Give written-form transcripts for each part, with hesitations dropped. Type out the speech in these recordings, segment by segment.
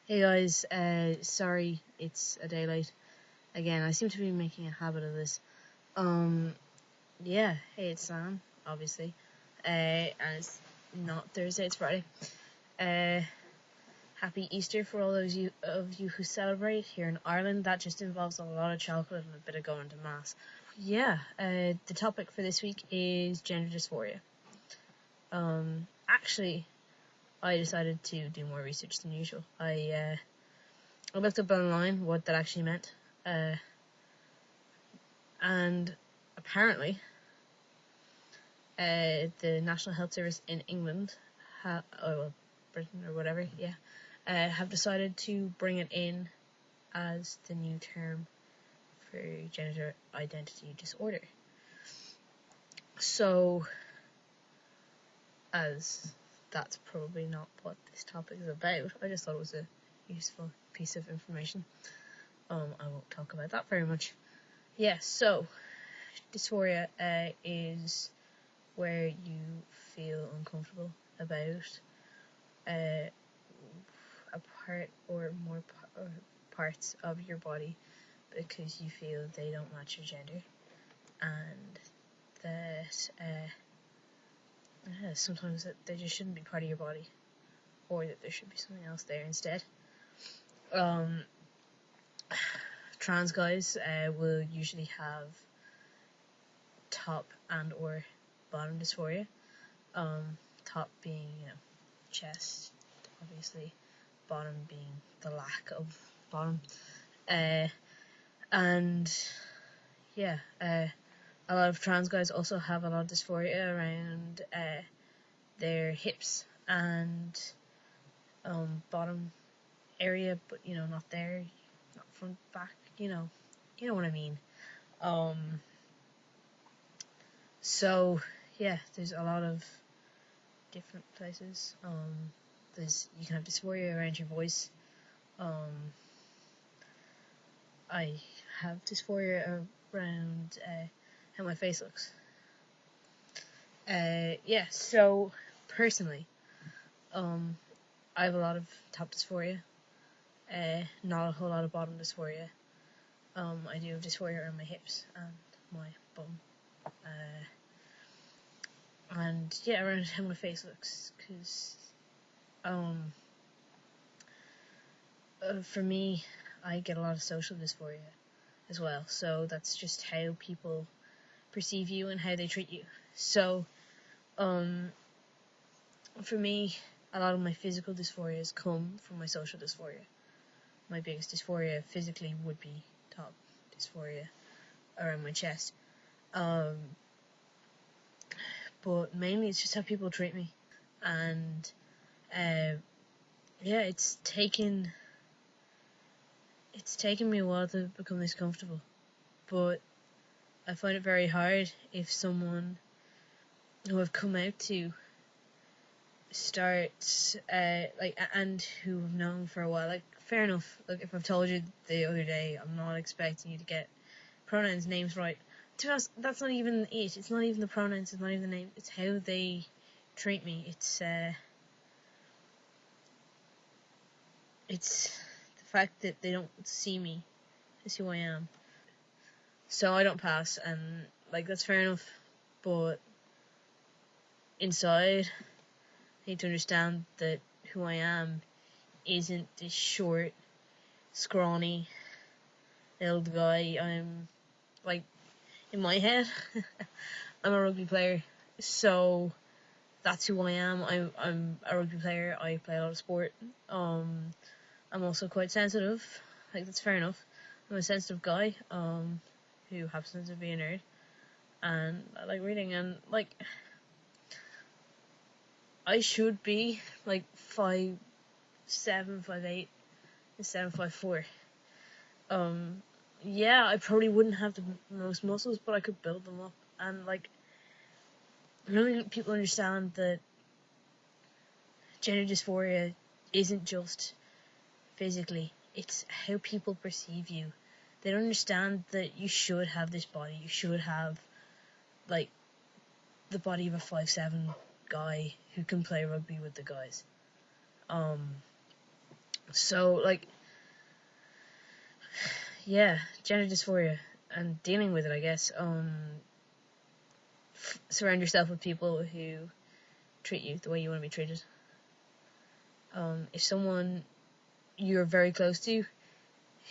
Hey guys, sorry it's a day late. Again, I seem to be making a habit of this. Yeah, hey, it's Sam, obviously. And it's not Thursday, it's Friday. Happy Easter for all those of you who celebrate. Here in Ireland, that just involves a lot of chocolate and a bit of going to mass. Yeah, the topic for this week is gender dysphoria. Actually, I decided to do more research than usual. I looked up online what that actually meant, and apparently, the National Health Service in England, Britain or whatever, have decided to bring it in as the new term for gender identity disorder. So, as that's probably not what this topic is about, I just thought it was a useful piece of information. I won't talk about that very much. So dysphoria is where you feel uncomfortable about a part or more parts of your body because you feel they don't match your gender, and that sometimes that they just shouldn't be part of your body, or that there should be something else there instead. Trans guys will usually have top and or bottom dysphoria. Top being, chest, obviously. Bottom being the lack of bottom. A lot of trans guys also have a lot of dysphoria around their hips and bottom area, but not there, not front, back. You know what I mean. So there's a lot of different places. You can have dysphoria around your voice. I have dysphoria around how my face looks. So personally, I have a lot of top dysphoria. Not a whole lot of bottom dysphoria. I do have dysphoria around my hips and my bum. Around how my face looks, because for me, I get a lot of social dysphoria as well, so that's just how people perceive you and how they treat you. So for me, a lot of my physical dysphorias come from my social dysphoria. My biggest dysphoria physically would be top dysphoria around my chest. But mainly it's just how people treat me. And it's taken me a while to become this comfortable. But I find it very hard if someone who I've come out to starts and who I've known for a while, fair enough. If I've told you the other day, I'm not expecting you to get pronouns, names right. To us, that's not even it. It's not even the pronouns. It's not even the name. It's how they treat me. It's the fact that they don't see me as who I am. So I don't pass, and that's fair enough. But inside, I need to understand that who I am isn't this short, scrawny, little guy. I'm in my head, I'm a rugby player, so that's who I am. I'm a rugby player. I play a lot of sport. I'm also quite sensitive. That's fair enough. I'm a sensitive guy who happens to be a nerd, and I like reading, and I should be 5'7", 5'8", and 7'4". I probably wouldn't have the most muscles, but I could build them up. And really, people understand that gender dysphoria isn't just physically; it's how people perceive you. They don't understand that you should have this body. You should have the body of a 5'7" guy who can play rugby with the guys. So, like, yeah, gender dysphoria and dealing with it, I guess. Surround yourself with people who treat you the way you want to be treated. If someone you're very close to,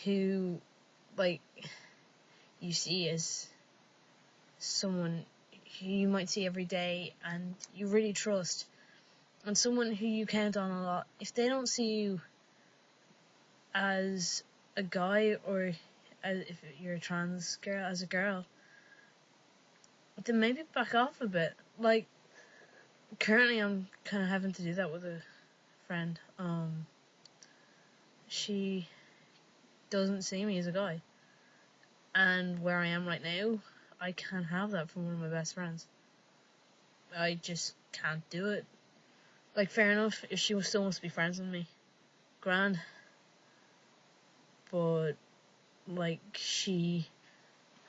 who, like, you see as someone who you might see every day and you really trust, and someone who you count on a lot, if they don't see you as a guy, or if you're a trans girl, as a girl, then maybe back off a bit. Like, currently I'm kind of having to do that with a friend. She doesn't see me as a guy, and where I am right now, I can't have that from one of my best friends. I just can't do it. Like, fair enough, if she still wants to be friends with me, grand. But, like,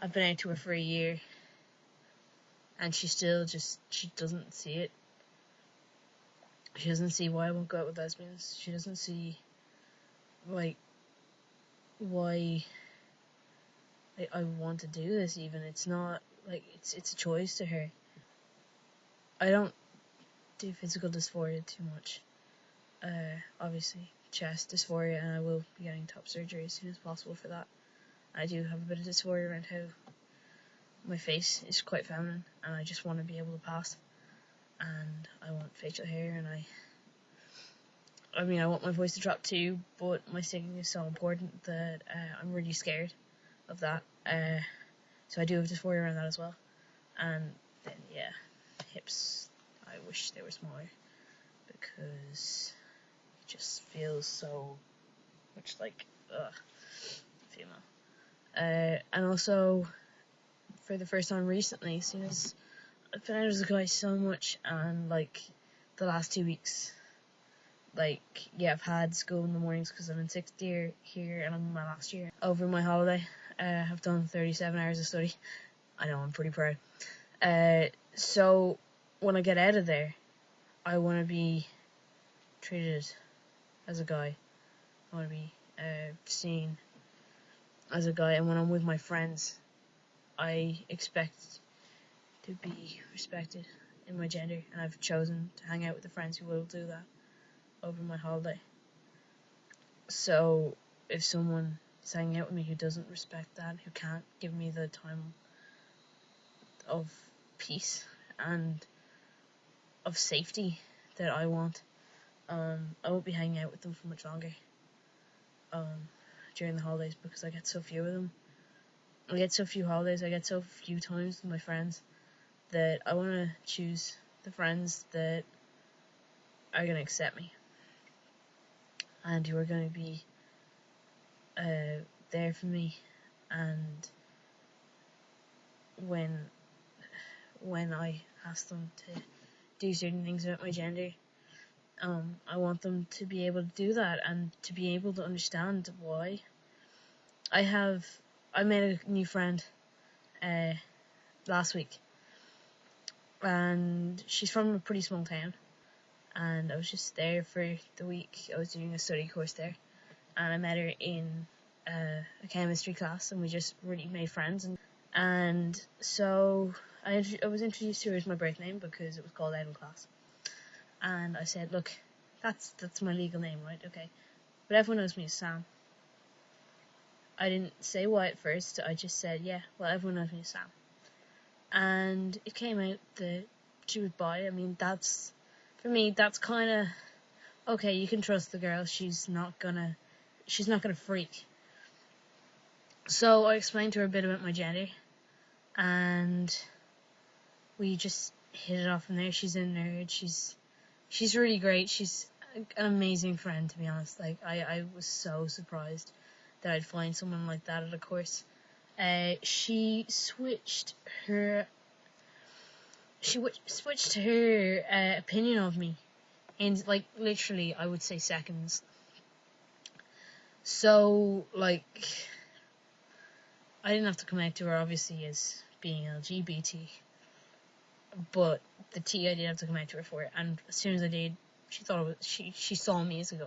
I've been out to her for a year, and she doesn't see it. She doesn't see why I won't go out with lesbians. She doesn't see, like, why I want to do this even. It's not, like, it's a choice to her. I don't do physical dysphoria too much. Obviously, chest dysphoria, and I will be getting top surgery as soon as possible for that. I do have a bit of dysphoria around how my face is quite feminine, and I just want to be able to pass. And I want facial hair, and I want my voice to drop too, but my singing is so important that I'm really scared of that. So I do have dysphoria around that as well. And then, yeah, hips, I wish they were smaller, because it just feels so much like, female. And also, for the first time recently, as soon as I've been out as a guy so much, and, like, the last 2 weeks, like, yeah, I've had school in the mornings because I'm in 6th year here, and I'm in my last year. Over my holiday, I've done 37 hours of study. I know, I'm pretty proud. So, when I get out of there, I want to be treated as a guy. I want to be seen as a guy, and when I'm with my friends, I expect to be respected in my gender, and I've chosen to hang out with the friends who will do that over my holiday. So if someone is hanging out with me who doesn't respect that, who can't give me the time of peace and of safety that I want, I won't be hanging out with them for much longer during the holidays, because I get so few of them. I get so few holidays, I get so few times with my friends, that I want to choose the friends that are going to accept me, and who are going to be there for me, and when I ask them to do certain things about my gender, I want them to be able to do that, and to be able to understand why. I made a new friend last week, and she's from a pretty small town, and I was just there for the week. I was doing a study course there, and I met her in a chemistry class, and we just really made friends. And so I was introduced to her as my birth name, because it was called out in class. And I said, look, that's my legal name, right? Okay. But everyone knows me as Sam. I didn't say why at first. I just said, yeah, well, everyone knows me as Sam. And it came out that she was bi. I mean, for me, that's kind of, okay, you can trust the girl. She's not gonna freak. So I explained to her a bit about my gender, and we just hit it off from there. She's a nerd. She's really great. She's an amazing friend, to be honest. Like, I was so surprised that I'd find someone like that at a course. She switched her opinion of me in, like, literally, I would say seconds. So, like, I didn't have to come out to her, obviously, as being LGBT, but the T I did have to come out to her for it, and as soon as I did, she thought she saw me as a guy.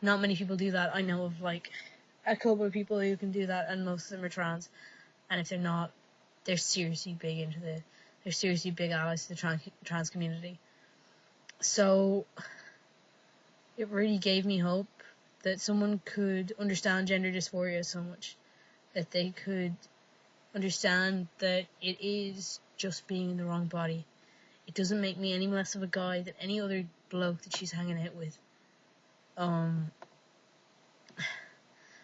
not many people do that. I know of like a couple of people who can do that, and most of them are trans. And if they're not, they're seriously big allies to the trans community. So it really gave me hope that someone could understand gender dysphoria so much that they could understand that it is just being in the wrong body. It doesn't make me any less of a guy than any other bloke that she's hanging out with.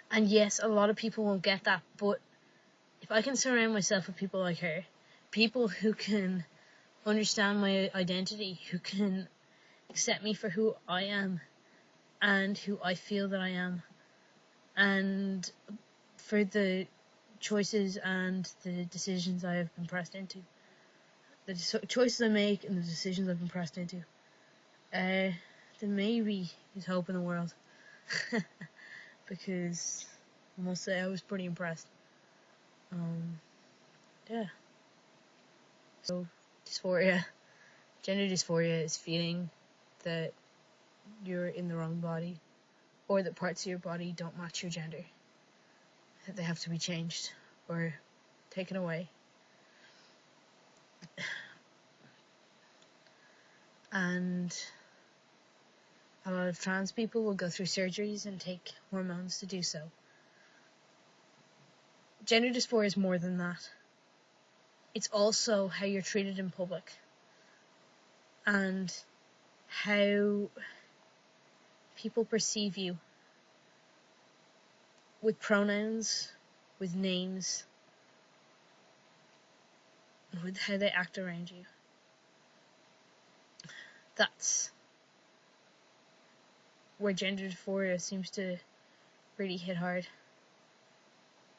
And yes, a lot of people won't get that, but if I can surround myself with people like her, people who can understand my identity, who can accept me for who I am and who I feel that I am, and for the choices and the decisions I have been pressed into, the choices I make and the decisions I've been pressed into, then maybe there's hope in the world. Because I must say I was pretty impressed. Yeah. So, dysphoria. Gender dysphoria is feeling that you're in the wrong body, or that parts of your body don't match your gender, that they have to be changed or taken away. And a lot of trans people will go through surgeries and take hormones to do so. Gender dysphoria is more than that. It's also how you're treated in public and how people perceive you with pronouns, with names, with how they act around you. That's where gender dysphoria seems to really hit hard.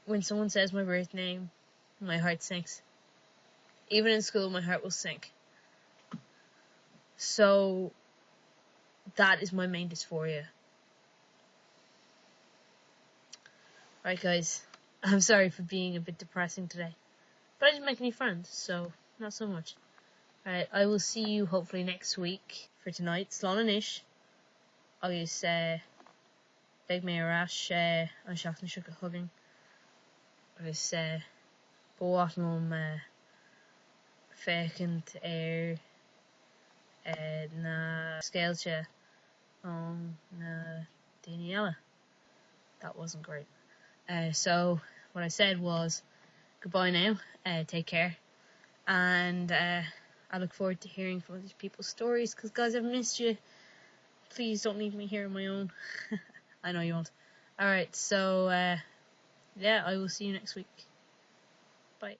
When someone says my birth name, my heart sinks. Even in school, my heart will sink. So, that is my main dysphoria. Alright guys, I'm sorry for being a bit depressing today. But I didn't make any friends, so not so much. Alright, I will see you hopefully next week. For tonight, Slán an Ish. Agus beag mé arás an seachtain seo go hugging. Agus bóhaitm fécint na scéilte na daoine eile. That wasn't great. So what I said was goodbye now, take care, and I look forward to hearing from other people's stories, because guys, I've missed you. Please don't leave me here on my own. I know you won't. Alright, so yeah, I will see you next week. Bye.